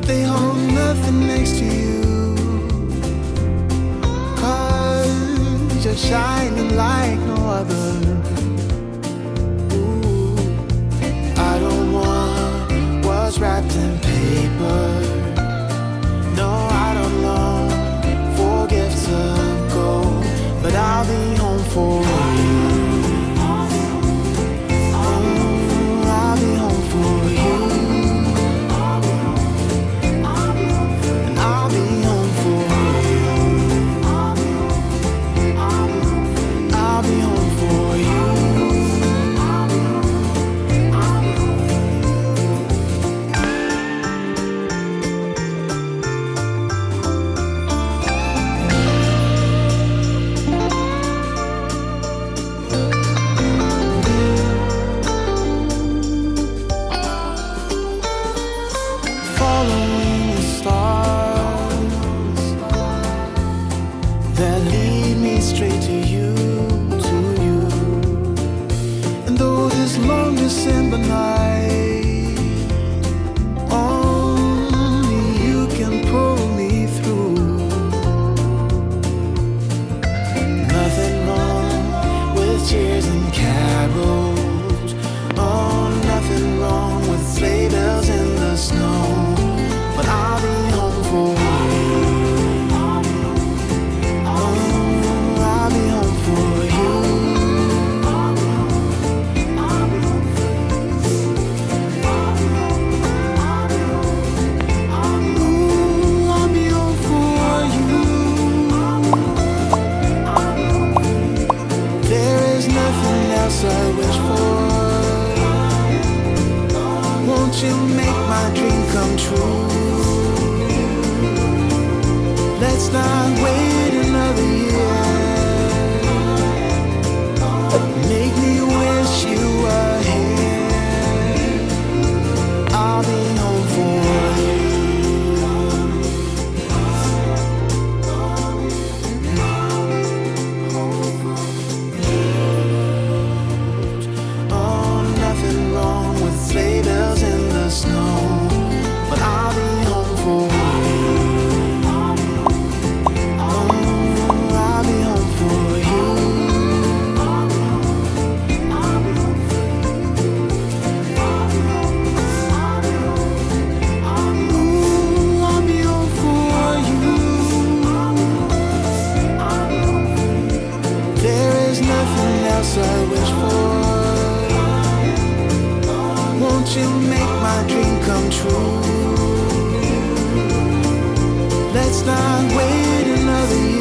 they hold nothing next to you. 'Cause you're shining like no other. Ooh, I don't want what's wrapped in paper. No, I don't long for gifts of gold, but I'll be home for you. I'll be home for you. And I'll be home for you. I'll be home for you. Following the stars that lead me straight to you, to you. And though this long December night, only you can pull me through. Nothing wrong with cheers and carols. Oh, nothing wrong with sleigh bells in the snow. But I'll be home for you. Oh, I'll be home for you. Ooh, I'll be home for you. There is nothing else I wish for. Won't you make my dream come true? Let's not wait another year. Make me wish you were here. I'll be home for you. Oh, nothing wrong with sleigh bells in the snow, but I'll be home for you. I wish for. Won't you make my dream come true? Let's not wait another year.